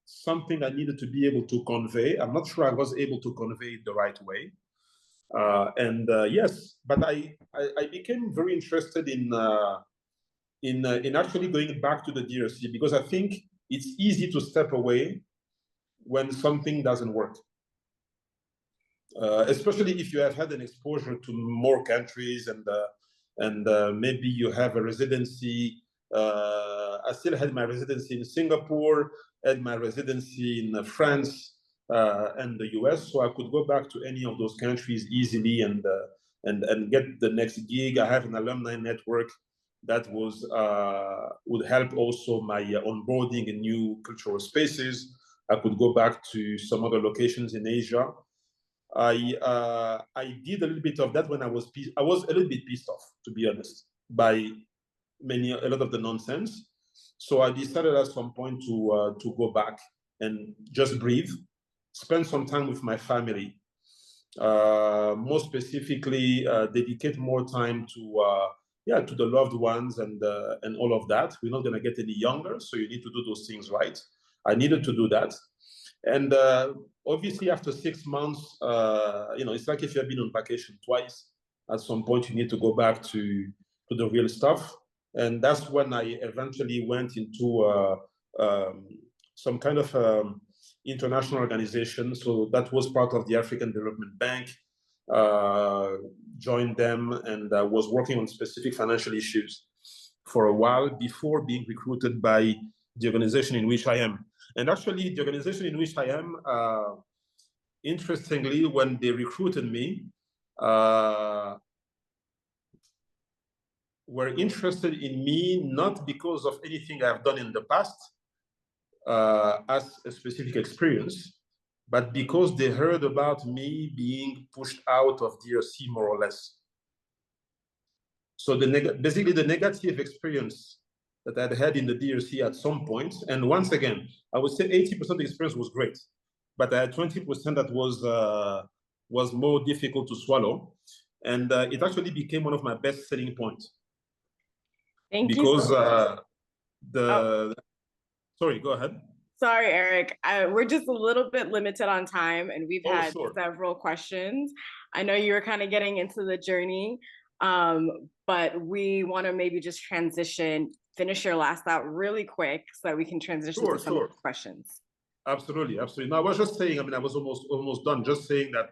something I needed to be able to convey. I'm not sure I was able to convey it the right way. Yes, but I became very interested in actually going back to the DRC, because I think it's easy to step away when something doesn't work. Especially if you have had an exposure to more countries and maybe you have a residency. I still had my residency in Singapore, had my residency in France and the US, so I could go back to any of those countries easily and get the next gig. I have an alumni network that would help also my onboarding in new cultural spaces. I could go back to some other locations in Asia. I did a little bit of that when I was a little bit pissed off, to be honest, by a lot of the nonsense. So I decided at some point to go back and just breathe, spend some time with my family, more specifically dedicate more time to the loved ones and all of that. We're not going to get any younger, so you need to do those things right. I needed to do that. And obviously, after 6 months, it's like if you have been on vacation twice. At some point, you need to go back to the real stuff. And that's when I eventually went into some kind of international organization. So that was part of the African Development Bank. Joined them and was working on specific financial issues for a while before being recruited by the organization in which I am. And actually, the organization in which I am, interestingly, when they recruited me, were interested in me not because of anything I've done in the past as a specific experience, but because they heard about me being pushed out of DRC more or less. So basically the negative experience that I'd had in the DRC at some point, and once again, I would say 80% of the experience was great, but I had 20% that was more difficult to swallow. And it actually became one of my best selling points. Thank you. Because sorry, go ahead. Sorry, Eric. We're just a little bit limited on time, and we've had several questions. I know you were kind of getting into the journey, but we want to maybe just finish your last thought really quick so that we can transition to some of the questions. Absolutely, absolutely. No, I was just saying, I mean, I was almost done, just saying that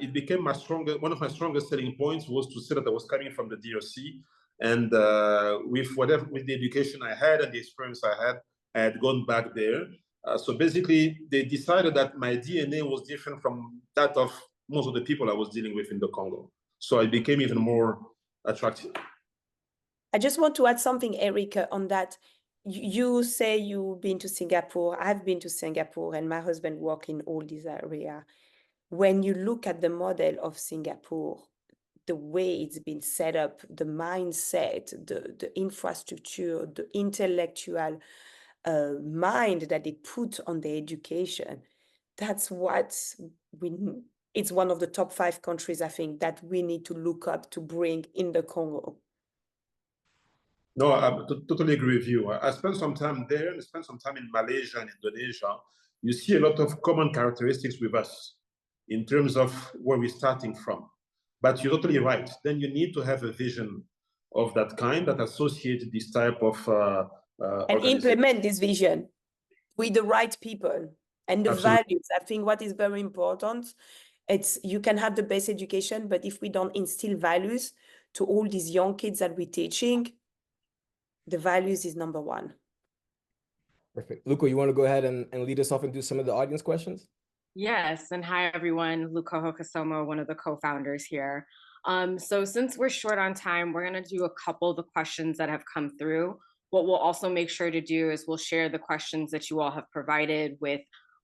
it became one of my strongest selling points was to say that I was coming from the DRC, and with the education I had and the experience I had gone back there. So basically, they decided that my DNA was different from that of most of the people I was dealing with in the Congo. So it became even more attractive. I just want to add something, Eric, on that. You say you've been to Singapore. I've been to Singapore, and my husband works in all these areas. When you look at the model of Singapore, the way it's been set up, the mindset, the infrastructure, the intellectual mind that they put on the education, that's what it's one of the top 5 countries, I think, that we need to look up to bring in the Congo. No, I totally agree with you. I spent some time there and spent some time in Malaysia and Indonesia. You see a lot of common characteristics with us in terms of where we're starting from. But you're totally right. Then you need to have a vision of that kind that associates this type of and implement this vision with the right people and the values. I think what is very important, it's you can have the best education, but if we don't instill values to all these young kids that we're teaching, the values is number 1. Perfect. Luco, you want to go ahead and lead us off into some of the audience questions? Yes, and hi everyone, Luco Hokasomo, one of the co-founders here. So since we're short on time, we're going to do a couple of the questions that have come through. What we'll also make sure to do is we'll share the questions that you all have provided with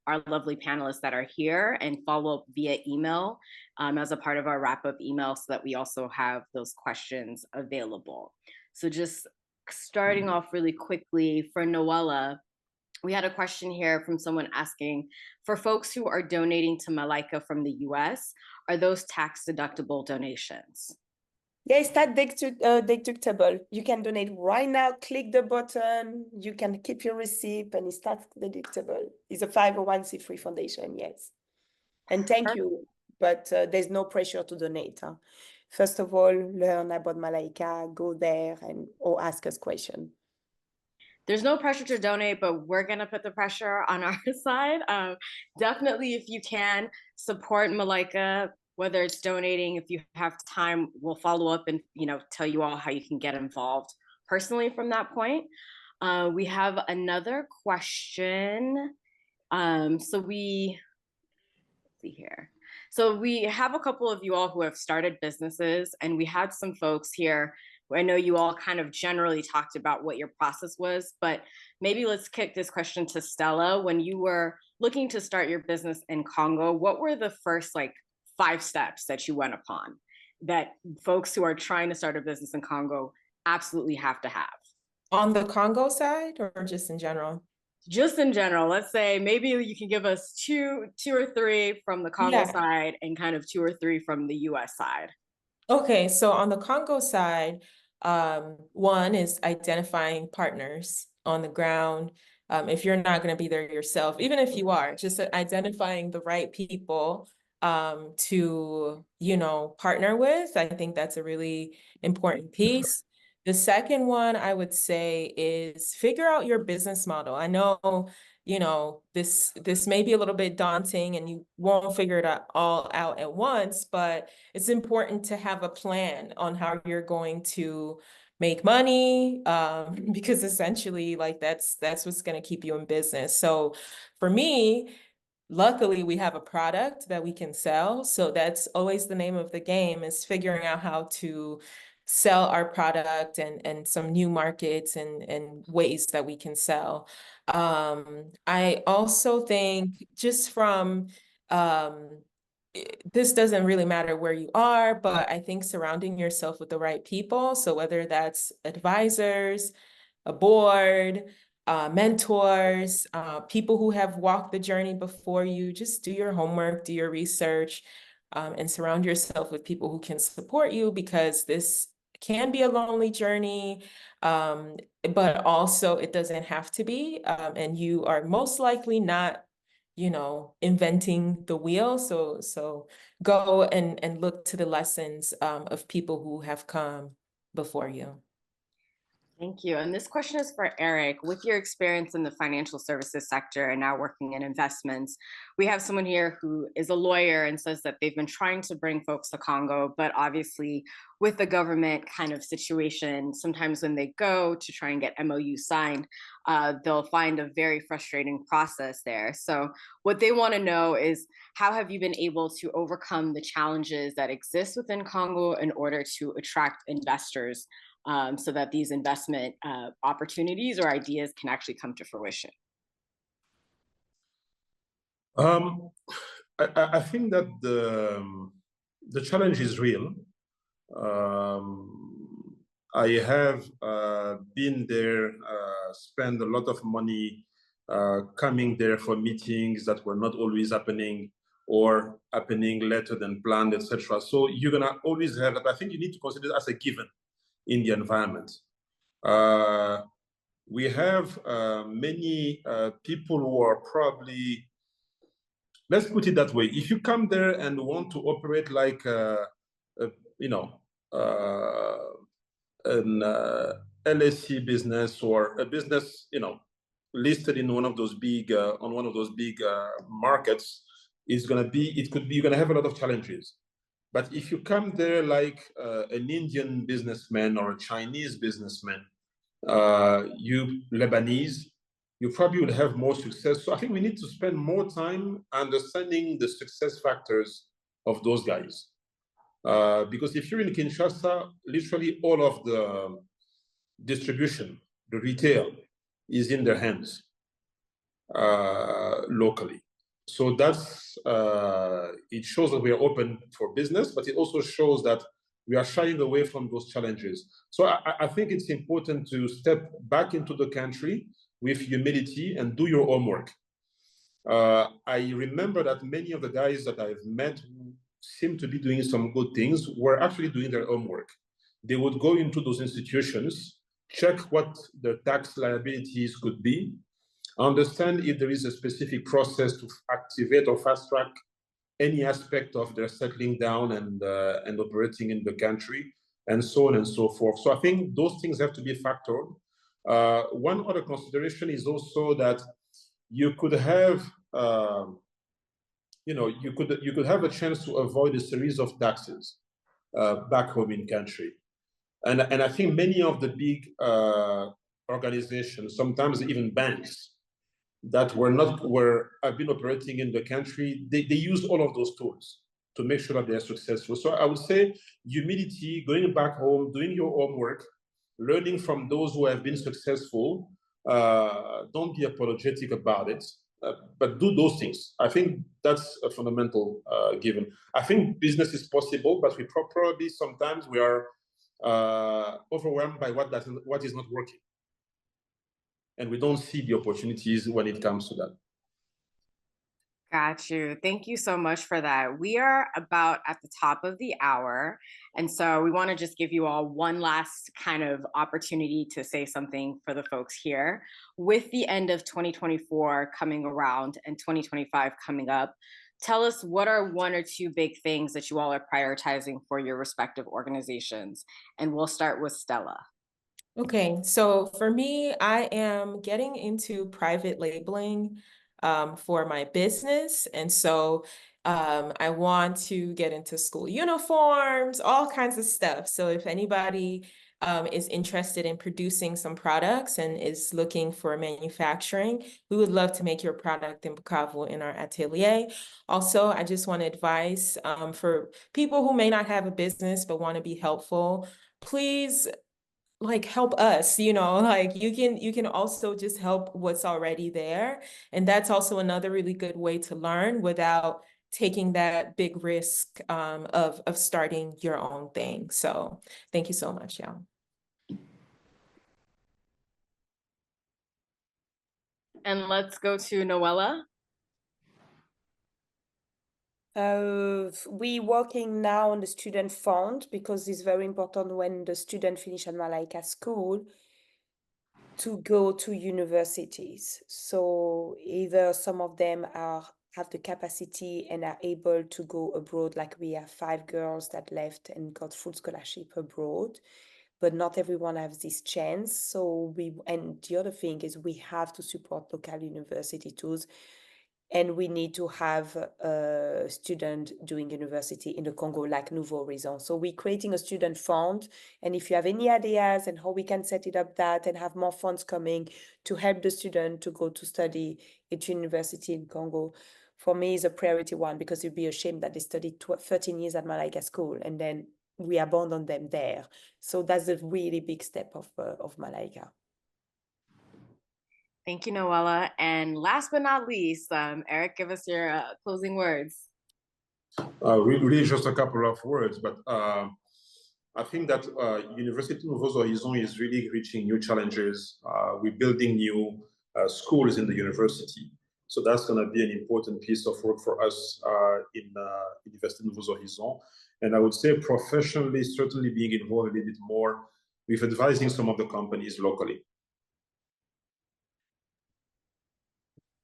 our lovely panelists that are here and follow up via email as a part of our wrap-up email so that we also have those questions available. So just starting off really quickly for Noella, we had a question here from someone asking, for folks who are donating to Malaika from the US, are those tax-deductible donations? Yes, that's deductible. You can donate right now, click the button, you can keep your receipt, and it's tax deductible. It's a 501c3 foundation, yes. And thank you, but there's no pressure to donate. Huh? First of all, learn about Malaika, go there, or ask us questions. There's no pressure to donate, but we're going to put the pressure on our side. Definitely, if you can, support Malaika, whether it's donating, if you have time, we'll follow up and tell you all how you can get involved personally from that point. We have another question. Let's see here. So we have a couple of you all who have started businesses, and we had some folks here. I know you all kind of generally talked about what your process was, but maybe let's kick this question to Stella. When you were looking to start your business in Congo, what were the first 5 steps that you went upon that folks who are trying to start a business in Congo absolutely have to have? On the Congo side or just in general? Just in general. Let's say maybe you can give us two or three from the Congo side and kind of 2 or 3 from the US side. Okay, so on the Congo side, one is identifying partners on the ground. If you're not going to be there yourself, even if you are, just identifying the right people to, partner with. I think that's a really important piece. The second one I would say is figure out your business model. I know, this may be a little bit daunting and you won't figure it all out at once, but it's important to have a plan on how you're going to make money, because essentially that's what's going to keep you in business. So for me, luckily we have a product that we can sell. So that's always the name of the game, is figuring out how to sell our product and some new markets and ways that we can sell. I also think just from this doesn't really matter where you are, but I think surrounding yourself with the right people. So whether that's advisors, a board, mentors, people who have walked the journey before you, just do your homework, do your research, and surround yourself with people who can support you, because this can be a lonely journey, but also it doesn't have to be. And you are most likely not, inventing the wheel. So go and look to the lessons of people who have come before you. Thank you. And this question is for Eric. With your experience in the financial services sector and now working in investments, we have someone here who is a lawyer and says that they've been trying to bring folks to Congo, but obviously with the government kind of situation, sometimes when they go to try and get MOU signed, they'll find a very frustrating process there. So what they want to know is, how have you been able to overcome the challenges that exist within Congo in order to attract investors, so that these investment opportunities or ideas can actually come to fruition? I think that the challenge is real. I have been there, spent a lot of money coming there for meetings that were not always happening or happening later than planned, etc. So you're gonna always have that. I think you need to consider it as a given in the environment. We have many people who are probably, let's put it that way, if you come there and want to operate like an LSE business or a business listed in one of those big markets, you're gonna have a lot of challenges. But if you come there like an Indian businessman or a Chinese businessman, you Lebanese, you probably would have more success. So I think we need to spend more time understanding the success factors of those guys. Because if you're in Kinshasa, literally all of the distribution, the retail, is in their hands locally. So that's, it shows that we are open for business, but it also shows that we are shying away from those challenges. So I think it's important to step back into the country with humility and do your homework. I remember that many of the guys that I've met who seem to be doing some good things were actually doing their homework. They would go into those institutions, check what their tax liabilities could be, understand if there is a specific process to activate or fast track any aspect of their settling down and operating in the country, and so on and so forth. So I think those things have to be factored. One other consideration is also that you could have, you could have a chance to avoid a series of taxes back home in country. And I think many of the big organizations, sometimes even banks, that have been operating in the country, they use all of those tools to make sure that they are successful. So I would say humility, going back home, doing your homework, learning from those who have been successful. Don't be apologetic about it, but do those things. I think that's a fundamental given. I think business is possible, but we probably sometimes we are overwhelmed by what is not working. And we don't see the opportunities when it comes to that. Got you. Thank you so much for that. We are about at the top of the hour. And so we want to just give you all one last kind of opportunity to say something for the folks here. With the end of 2024 coming around and 2025 coming up, tell us what are one or two big things that you all are prioritizing for your respective organizations. And we'll start with Stella. Okay, so for me, I am getting into private labeling for my business. And so I want to get into school uniforms, all kinds of stuff. So if anybody is interested in producing some products and is looking for manufacturing, we would love to make your product in Bukavu in our atelier. Also, I just want to advise for people who may not have a business but want to be helpful. please like help us, you know, like you can also just help what's already there. And that's also another really good way to learn without taking that big risk of starting your own thing. So thank you so much, y'all. And let's go to Noella. We working now on the student fund because it's very important when the student finish at Malaika school to go to universities. So either some of them have the capacity and are able to go abroad, like we have 5 girls that left and got full scholarship abroad, but not everyone has this chance. So and the other thing is we have to support local university too. And we need to have a student doing university in the Congo, like Nouveau Horizon. So we're creating a student fund. And if you have any ideas and how we can set it up that and have more funds coming to help the student to go to study at university in Congo, for me is a priority one, because it'd be a shame that they studied 13 years at Malaika school and then we abandon them there. So that's a really big step of Malaika. Thank you, Noella. And last but not least, Eric, give us your closing words. Really just a couple of words, but I think that University Nouveau Horizon is really reaching new challenges. We're building new schools in the university. So that's going to be an important piece of work for us in University Nouveau Horizon. And I would say professionally, certainly being involved a little bit more with advising some of the companies locally.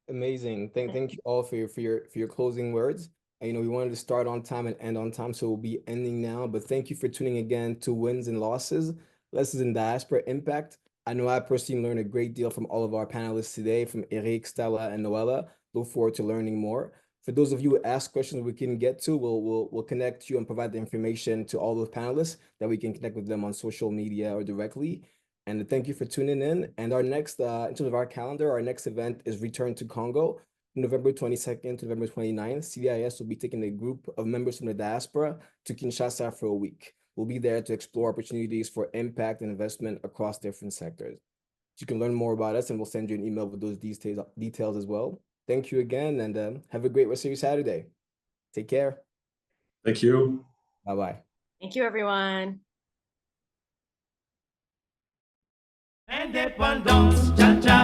Amazing. Thank you all for your closing words. And, you know, we wanted to start on time and end on time, so we'll be ending now. But thank you for tuning again to Wins and Losses, Lessons in Diaspora Impact. I know I personally learned a great deal from all of our panelists today, from Eric, Stella, and Noella. Look forward to learning more. For those of you who ask questions we can get to, we'll connect you and provide the information to all those panelists that we can connect with them on social media or directly. And thank you for tuning in. And our next, in terms of our calendar, our next event is Return to Congo, November 22nd to November 29th. CDIS will be taking a group of members from the diaspora to Kinshasa for a week. We'll be there to explore opportunities for impact and investment across different sectors. You can learn more about us, and we'll send you an email with those details as well. Thank you again, and have a great rest of your Saturday. Take care. Thank you. Bye-bye. Thank you, everyone. Indépendance, cha cha.